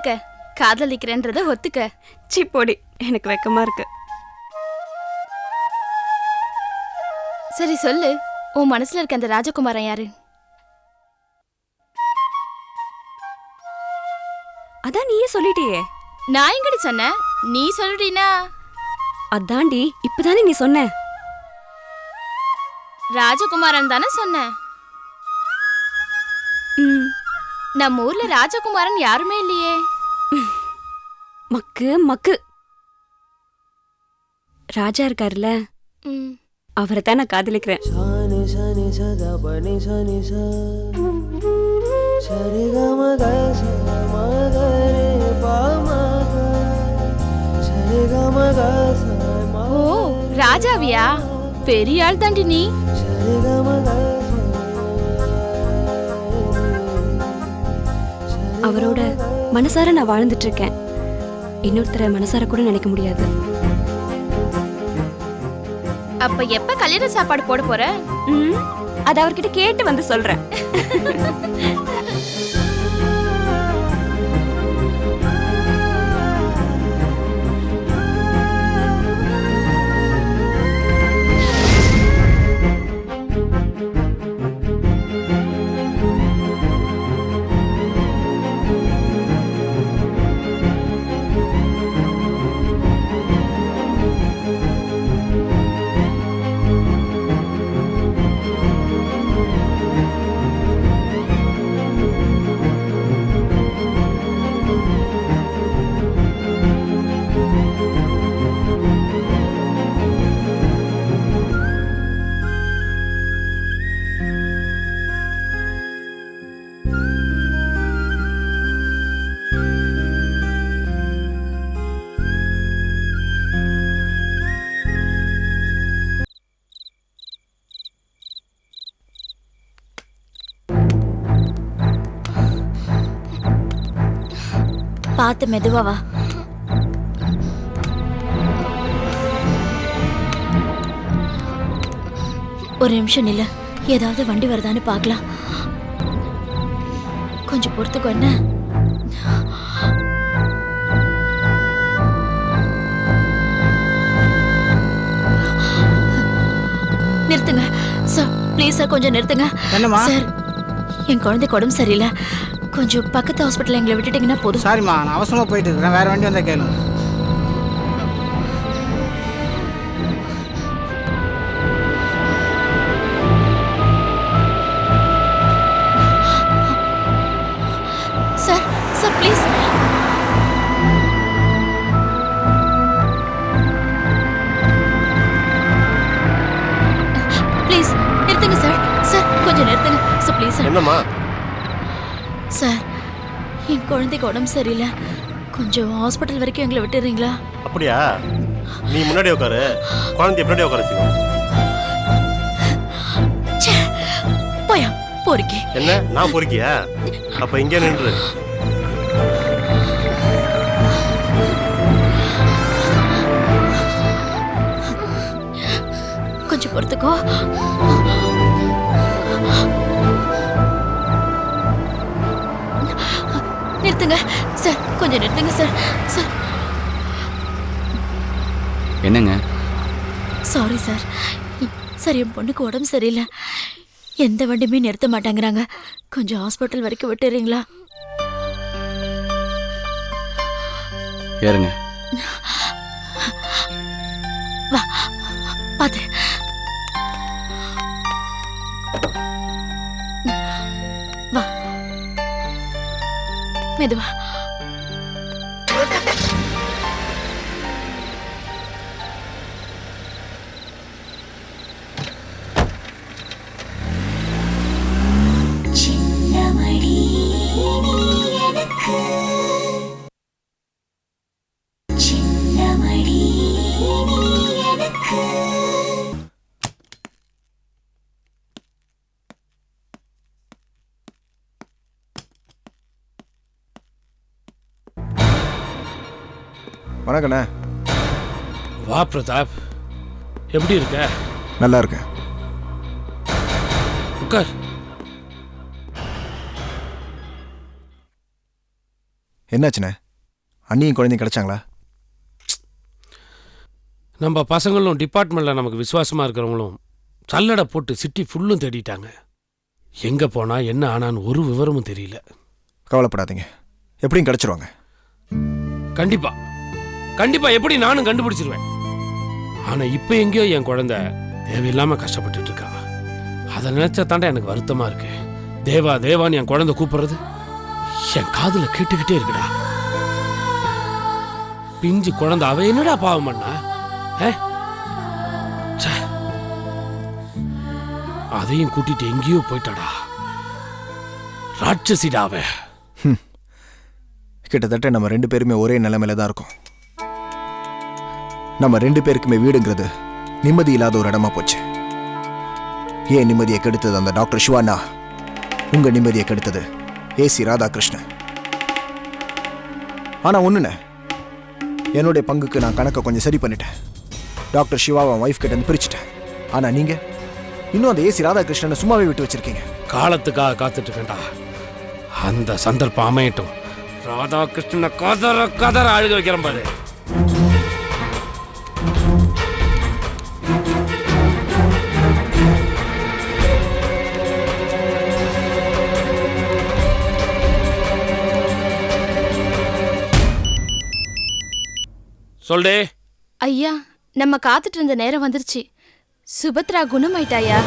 ஒத்துக்க, காதலிக்கிறேன்றத ஒத்துக்க. சி போடி, எனக்கு வெக்கமா இருக்கு. சரி சொல்லு, உன் மனசுல இருக்க அந்த ராஜகுமாரன் யாரு? அதான் நீயே சொல்லிட்டியே. நான் எங்கடி சொன்ன? நீ சொல்லுடினா. அதான்டி இப்பதானே நீ சொன்ன. ராஜகுமாரன் தானே சொன்ன. நம்ம ஊர்ல ராஜகுமாரன் யாருமே இல்லையே. மக்கு மக்கு. ராஜா இருக்காருல்ல, அவரை தான் நான் காதலிக்கிறேன். ஓ ராஜாவியா? பெரிய ஆள் தாண்டி நீ. அவரோட மனசார நான் வாழ்ந்துட்டு இருக்கேன். இன்னொருத்தர மனசார கூட நினைக்க முடியாது. அப்ப எப்ப கல்யாண சாப்பாடு போட போற? அது அவர்கிட்ட கேட்டு வந்து சொல்றேன். பார்த்து மெதுவா வா. ஒரு நிமிஷம் நில்ல, ஏதாவது வண்டி வருதான்னு பார்க்கலாம். கொஞ்சம் பொறுத்துக்கோ என்ன. நிறுத்துங்க சார், ப்ளீஸ் சார், கொஞ்சம் நிறுத்துங்க சார். என் குழந்தைக்கு உடம்பு சரியில்லை, கொஞ்சம் பக்கத்து ஹாஸ்பிட்டல் எங்களை விட்டுட்டீங்கன்னா போதும். சாரிம்மா, நான் அவசரமா போயிட்டு இருக்கேன், வேற வண்டி வந்தா கேளு. சார் சார் ப்ளீஸ் ப்ளீஸ் நிறுத்துங்க சார். சார் கொஞ்சம் நிறுத்துங்க சார், ப்ளீஸ் சார். என்னம்மா? சார், என் குழந்தைக்கு உடம்பு சரியில்லை, கொஞ்சம் ஹாஸ்பிட்டல் வரைக்கும் எங்களை விட்டுறீங்களா? அப்படியா? நீ முன்னாடி உட்காரு, குழந்தைய முன்னாடி உட்கார வச்சுக்கோ. போயா பொறுக்கி. என்ன நான் பொறுக்கியா? அப்ப இங்கே நின்று. கொஞ்சம் பொறுத்துக்கோ. நிறுத்துங்க சார், கொஞ்சம் நிறுத்துங்க சார். சார் என்னங்க? Sorry sir. சார், என் பொண்ணுக்கு உடம்பு சரியில்லை, எந்த வண்டியுமே நிறுத்த மாட்டேங்கிறாங்க, கொஞ்சம் ஹாஸ்பிட்டல் வரைக்கும் விட்டுறீங்களா? ஏறுங்க. வா பாத்து. வா மெதுவா. வணக்கண்ணே. வா பிரதாப், எப்படி இருக்க? நல்லா இருக்கேன். உட்கார். என்னாச்சுண்ணே? அண்ணியும் குழந்தையும் கிடைச்சாங்களா? நம்ம பசங்களும் டிபார்ட்மெண்ட்டில் நமக்கு விசுவாசமாக இருக்கிறவங்களும் சல்லடை போட்டு சிட்டி ஃபுல்லும் தேடிட்டாங்க. எங்கே போனால் என்ன ஆனான்னு ஒரு விவரமும் தெரியல. கவலைப்படாதீங்க, எப்படியும் கிடைச்சிருவாங்க. கண்டிப்பா கண்டிப்பா எப்படி நானும் கண்டுபிடிச்சிருவேன். ஆனால் இப்போ எங்கேயோ என் குழந்தை தேவையில்லாமல் கஷ்டப்பட்டுட்டு இருக்கா. அதை நினைச்சா தாண்டா எனக்கு வருத்தமா இருக்கு. தேவா தேவான்னு என் குழந்தை கூப்பிடுறது என் காதுல கேட்டுக்கிட்டே இருக்குடா. பிஞ்சு குழந்தை அவ என்னடா பாவம் பண்ணா? அதையும் கூட்டிட்டு எங்கேயோ போயிட்டாடா. ராட்சசிடா அவ. கிட்டத்தட்ட நம்ம 2 பேருமே ஒரே நிலைமையில தான் இருக்கோம். நம்ம 2 பேருக்குமே வீடுங்கிறது நிம்மதி இல்லாத ஒரு இடமா போச்சு. ஏன் நிம்மதியை கெடுத்தது அந்த டாக்டர் சிவானா, உங்க நிம்மதியை கெடுத்தது ஏசி ராதாகிருஷ்ணன். ஆனா ஒண்ணுண்ணே, என்னுடைய பங்குக்கு நான் கணக்கை கொஞ்சம் சரி பண்ணிட்டேன். டாக்டர் சிவாவை ஒய்ஃப் கிட்ட இருந்து பிரிச்சுட்டேன். ஆனா நீங்க இன்னும் அந்த ஏசி ராதாகிருஷ்ணனை சும்மாவே விட்டு வச்சிருக்கீங்க. காலத்துக்காக காத்துட்டு இருக்கேன்டா. அந்த சந்தர்ப்பம் அமையட்டும். ராதாகிருஷ்ணனை கதற கதற அழுக வைக்கிறேன் பாரு. சொல்டே. ஐயா, நம்ம காத்துட்டு இருந்த நேரம் வந்துருச்சு. சுபத்ரா குணமாயிட்டாயா?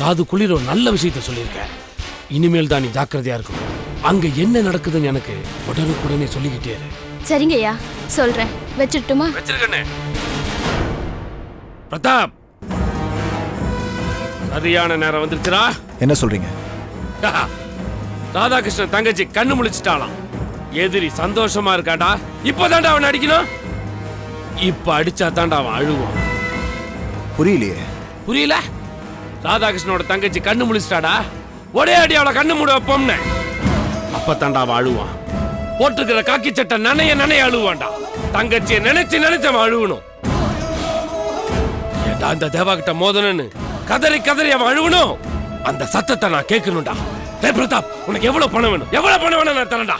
காது குளிர ஒரு நல்ல விஷயத்த சொல்லியிருக்க. இனிமேல் தான் நீ ஜாக்கிரதையா இருக்கணும். அங்க என்ன நடக்குதுன்னு எனக்கு உடனுக்குடனே சொல்லிக்கிட்டே இரு. சரிங்க ஐயா, சொல்றேன். வச்சிட்டுமா? வச்சிருக்கேன். பிரதாப், சரியான நேரம் வந்துருச்சுடா. என்ன சொல்றீங்க? ராதாகிருஷ்ணன் தங்கச்சி கண்ணு முழிச்சிட்டாளாம். எதிரி சந்தோஷமா இருக்காடா. இப்பதான்டா அவன் அடிக்கணும். இப்ப அடிச்சா தாண்டா அவன் அழுவான். புரியலையே. புரியல? ராதாகிருஷ்ணனோட தங்கச்சி கண்ணு முழிச்சிட்டாடா. ஒரே அடி அவளை கண்ணு மூட வைப்போம்னு. அப்பதான்டா அவன் அழுவான். போட்டுக்கிற காக்கி சட்டை நனைய அழுவான்டா. தங்கச்சியை நினைச்சு அவன் அழுவணும். ஏண்டா அந்த தேவா கிட்ட மோதனன்னு கதறி அவன் அழுவணும். அந்த சத்தத்தை நான் கேட்கணும்டா. பிரதாப், உனக்கு எவ்வளவு பணம் வேணும் நான் தரேன்டா.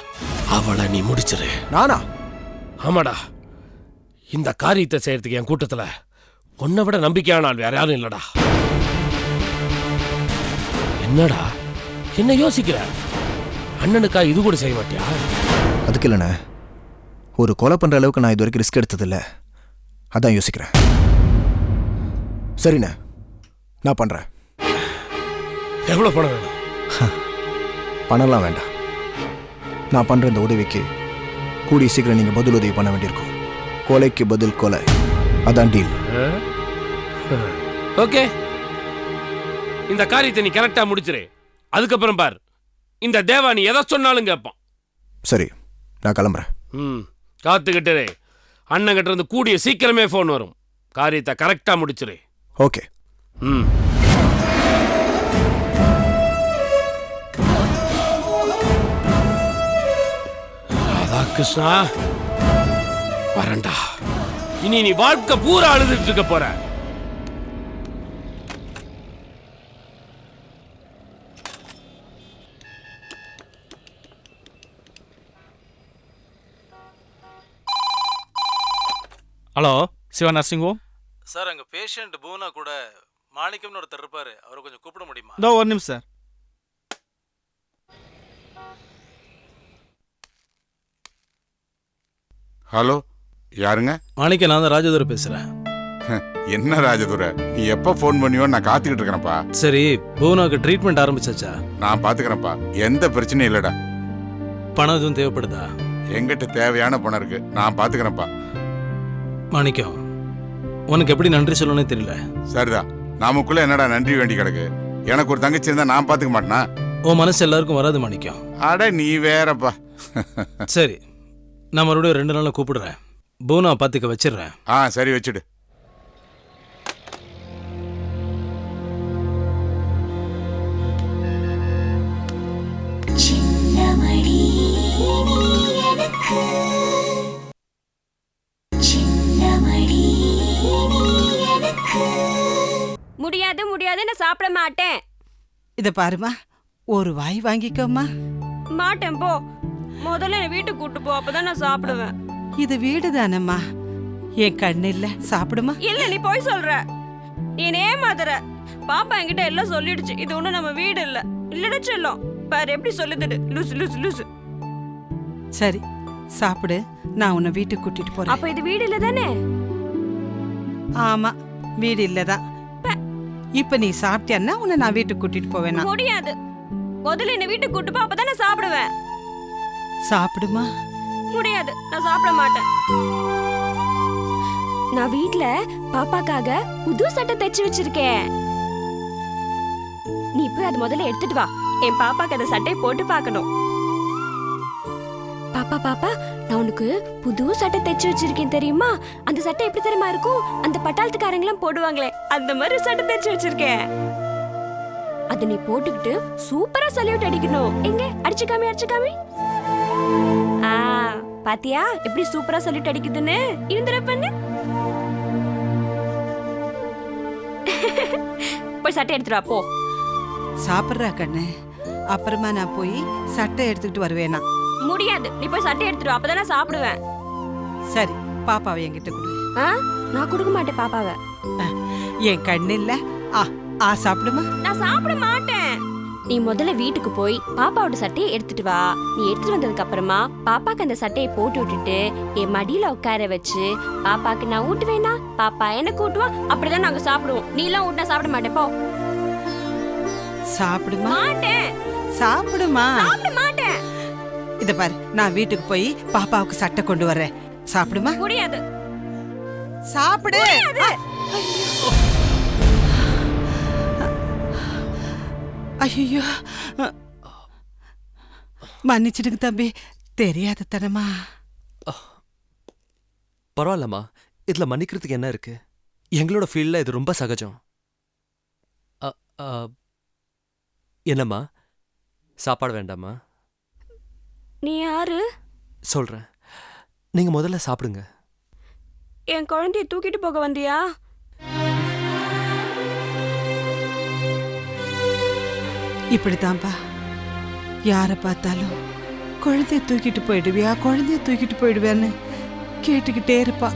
அவளை நீ முடிச்சிரு. நானா? ஆமாடா. இந்த காரியத்தை செய்யறதுக்கு என் கூட்டத்துல உன்னை விட நம்பிக்கையான ஆள் வேற யாரும் இல்லடா. என்னடா என்ன யோசிக்கிற? அண்ணனுக்கா இது கூட செய்ய மாட்டியா? அதுக்கு இல்லைண்ணே, ஒரு கொலை பண்ற அளவுக்கு நான் இது வரைக்கும் ரிஸ்க் எடுத்ததில்ல. அதான் யோசிக்கிறேன். சரிண்ணே, நான் பண்றேன். எவ்வளவு பணம் வேணும்? பணம்லாம் வேண்டாம். நான் பண்ற இந்த உதவிக்கு கூடிய சீக்கிரம் நீங்க பதில் உதவி பண்ண வேண்டியிருக்கும். கொலைக்கு பதில் கொலை, அதான் டீல். ஓகே, இந்த காரியத்தை நீ கரெக்டா முடிச்சிரு. அதுக்கப்புறம் பார், இந்த தேவா நீ எதை சொன்னாலும் கேட்பான். சரி, நான் கிளம்புறேன். காத்துக்கிட்டே அண்ணன் கிட்ட இருந்து கூடிய சீக்கிரமே போன் வரும். காரியத்தை கரெக்டா முடிச்சிரு. ஓகே. ராதாகிருஷ்ணா, வரண்டா. இனி நீ வாழ்க்கை பூரா அழுதுட்டு இருக்க போற. Hello, Siva nursing home sir. அங்கே பேஷண்ட் பூனா கூட மாணிக்கம்னு ஒருத்தர் இருப்பாரு. அவரை கொஞ்சம் கூப்பிட முடியுமா? இதோ ஒரு நிமிஷம் சார். ஹலோ, யாருங்க? மாணிக்கம், நான் தான் ராஜதுரை பேசுகிறேன். என்ன ராஜதுரை, நீ எப்போ ஃபோன் பண்ணியோ நான் காத்துக்கிட்டு இருக்கிறேன்ப்பா. சரி, பூனாவுக்கு ட்ரீட்மெண்ட் ஆரம்பிச்சாச்சா? நான் பார்த்துக்கிறேன்ப்பா, எந்த பிரச்சனையும் இல்லைடா. பணம் எதுவும் தேவைப்படுதா? எங்கிட்ட தேவையான பணம் இருக்கு, நான் பார்த்துக்கிறேன்ப்பா. மாணிக்கம், உனக்கு எப்படி நன்றி சொல்லணும்னே தெரியல. சரிதான், நமக்குள்ள என்னடா நன்றி வேண்டி கிடக்கு? எனக்கு ஒரு தங்கச்சி இருந்தா நான் பார்த்துக்க மாட்டேனா? உன் மனசு எல்லாருக்கும் வராது மாணிக்கம். அட நீ வேறப்பா. சரி, நான் மறுபடியும் 2 நாளில் கூப்பிடுறேன். பூனா பார்த்துக்க வச்சிடுறேன். சரி, வச்சுடு. முடியாது, நான் சாப்பிட மாட்டேன். இத பாருமா, ஒரு வாய் வாங்கிக்கோமா. மாட்டேன் போ. முதல்ல என் வீட்டுக்கு கூட்டு போ, அப்பதான் நான் சாப்பிடுவேன். இது வீடு தானம்மா, என் கண்ணு இல்ல. சாப்பிடுமா. இல்ல, நீ போய் சொல்ற. நீ ஏமாத்துற. பாப்பா என்கிட்ட எல்லாம் சொல்லிடுச்சு, இது ஒண்ணும் நம்ம வீடு இல்ல. இல்லடா செல்லம், பாரு எப்படி சொல்லுது. லூசு லூசு லூசு. சரி சாப்பிடு, நான் உன்னை வீட்டுக்கு கூட்டிட்டு போறேன். அப்ப இது வீடு இல்ல தானே? ஆமா, வீடு இல்லதான். இப்ப நீ சாப்பிட்டியான்னா உன்னை நான் வீட்டுக்கு கூட்டிட்டு போவேனா? முடியாது. முதல்ல என்ன வீட்டுக்கு கூட்டு போ, அப்பதான் நான் சாப்பிடுவேன். சாப்பிடுமா. முடியாது, நான் சாப்பிட மாட்டேன். நான் வீட்ல பாப்பாக்காக புது சட்டை தைச்சு வச்சிருக்கேன். நீ போய் அது முதல்ல எடுத்துட்டு வா. என் பாப்பாக்கு அந்த சட்டையை போட்டு பார்க்கணும். பாப்பா பாப்பா, நான் உனக்கு புது சட்டை தைச்சு வச்சிருக்கேன் தெரியுமா? அந்த சட்டை எப்படி தெரியுமா இருக்கும்? அந்த பட்டாளத்துக்காரங்களாம் போடுவாங்களே, அந்த மாதிரி சட்டை தைச்சு வச்சிருக்கேன். அதை நீ போட்டுக்கிட்டு சூப்பரா சல்யூட் அடிக்கணும். எங்க அடிச்சு காமி, அடிச்சு காமி. பாத்தியா எப்படி சூப்பரா சல்யூட் அடிக்குதுன்னு? இருந்துற பண்ணு. போய் சட்டை எடுத்துட்டு வா போ. சாப்பிட்றா கண்ணு, அப்புறமா நான் போய் சட்டை எடுத்துக்கிட்டு வருவேனா? முடியாது, நீ போய் சட்டை எடுத்துட்டு வா, அப்பதான் நான் சாப்பிடுவேன். சரி, பாப்பாவை என்கிட்ட கொடு. நான் கொடுக்க மாட்டேன் பாப்பாவை. என் கண்ணு இல்ல. சாப்பிடுமா. நான் சாப்பிட மாட்டேன். நீ முதல்ல வீட்டுக்கு போய் பாப்பாவோட சட்டையை எடுத்துட்டு வா. நீ எடுத்துட்டு வந்ததுக்கு அப்புறமா பாப்பாக்கு அந்த சட்டையை போட்டு விட்டுட்டு என் மடியில உட்கார வச்சு பாப்பாக்கு நான் ஊட்டுவேனா, பாப்பா எனக்கு ஊட்டுவா. அப்படிதான் நாங்க சாப்பிடுவோம். நீ எல்லாம் ஊட்டினா சாப்பிட மாட்டேன் போ. சாப்பிடுமா. மாட்டேன். சாப்பிடுமா. சாப்பிட மாட்டேன். இத பாரு, நான் வீட்டுக்கு போய் பாப்பாவுக்கு சட்டை கொண்டு வரேன். சாப்பிடுமா. முடியாது. சாப்பிடு. ஐயோ, மன்னிச்சிடுங்க தம்பி, தெரியாத தனமா. பரவாயில்லம்மா, இதுல மன்னிக்கிறதுக்கு என்ன இருக்கு? எங்களோட ஃபீல்ட்ல இது ரொம்ப சகஜம். என்னம்மா, சாப்பாடு வேண்டாமா? நீ யாரு? சொல்றேன், நீங்க முதல்ல சாப்பிடுங்க. என் குழந்தைய தூக்கிட்டு போக வந்தியா? இப்படித்தான்பா, யாரை பார்த்தாலும் குழந்தைய தூக்கிட்டு போயிடுவியா, குழந்தைய தூக்கிட்டு போயிடுவியான்னு கேட்டுக்கிட்டே இருப்பா.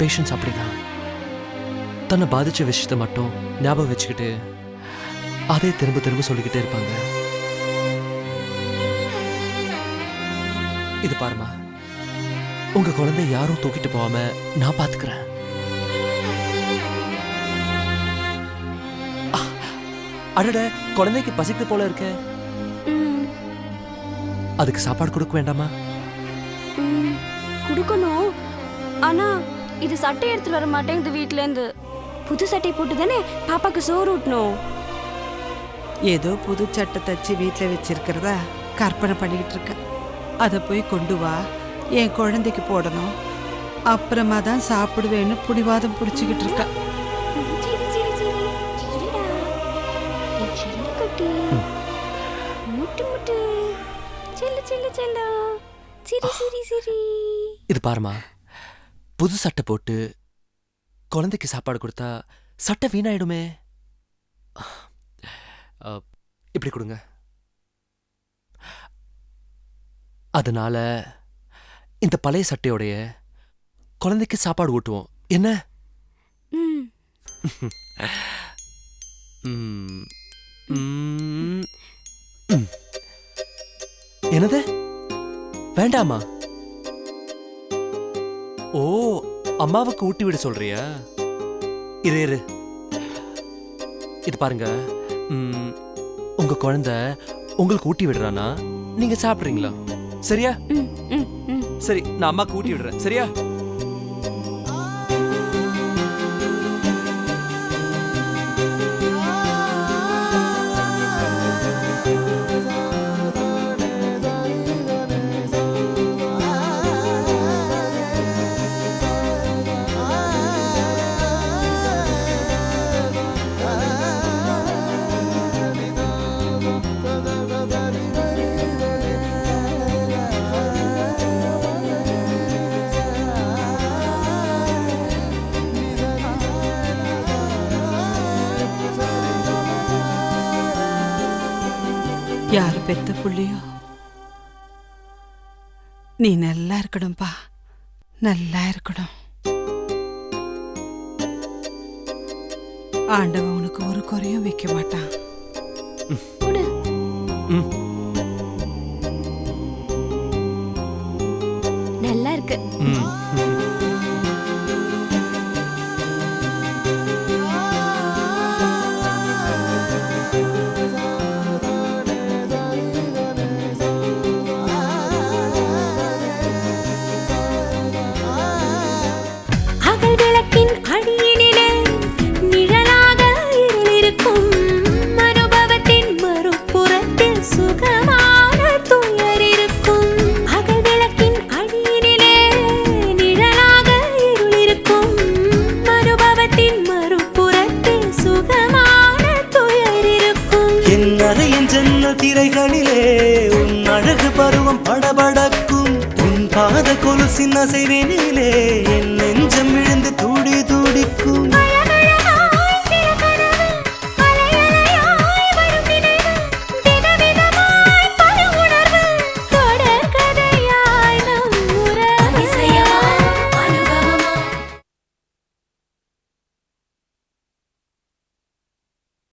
பேஷன்ஸ் அப்படிதான், தன்னை பாதிச்ச விஷயத்தை மட்டும் ஞாபகம் வச்சுக்கிட்டு அதே திரும்ப திரும்ப சொல்லிக்கிட்டே இருப்பாங்க. இது பாருமா, உங்க குழந்தை யாரும் தூக்கிட்டு போகாம நான் பாத்துக்கிறேன். அடட, குழந்தைக்கு பசிக்குது போல இருக்க. அதுக்கு சாப்பாடு கொடுக்க வேண்டாமா? கொடுக்கணும். ஆனா இது சட்டை எடுத்துட்டு வர மாட்டேங்குது வீட்ல இருந்து. புது சட்டை போட்டு தானே பாப்பாக்கு சோறு ஊட்டணும். ஏதோ புது சட்டை தச்சு வீட்டில் வச்சிருக்கிறதா கற்பனை பண்ணிக்கிட்டு இருக்க. அதை போய் கொண்டு வா, என் குழந்தைக்கு போடணும், அப்புறமா தான் சாப்பிடுவேன்னு புடிவாதம் பிடிச்சிக்கிட்டு இருக்கா. இது பாருமா, புது சட்டை போட்டு குழந்தைக்கு சாப்பாடு கொடுத்தா சட்டை வீணாயிடுமே. இப்படி கொடுங்க. அதனால இந்த பழைய சட்டையோடைய குழந்தைக்கு சாப்பாடு ஊட்டுவோம். என்ன? என்னது? வேண்டாமா? ஓ, அம்மாவுக்கு ஊட்டி விட சொல்றியா? இரு, இது பாருங்க, உங்க குழந்தை உங்களுக்கு ஊட்டி விடுறானா நீங்க சாப்பிடுறீங்களா? சரியா? சரி, நான் அம்மாக்கு ஊட்டி விடுறேன். சரியா? யாரு பெத்த புள்ளியோ நீ நல்லா இருக்கணும்பா, நல்லா இருக்கணும். ஆண்டவன் உனக்கு ஒரு குறையும் வைக்க மாட்டான். நல்லா இருக்கு. அகல் விளக்கின் அடியினிலே நிழலாக இருளிருக்கும், அனுபவத்தின் மறுபுறத்தில் சுகமான துயர் இருக்கும். அகல் விளக்கின் அடியினிலே நிழலாக இருளிருக்கும், அனுபவத்தின் மறுபுறத்தில் சுகமான துயர் இருக்கும். என் அறையின் ஜன்னல் திரைகளிலே உன் அழகு பருவம் படபடக்கும், உன் பாத கொலுசின் அசைவினிலே என் நெஞ்சம் விழுந்து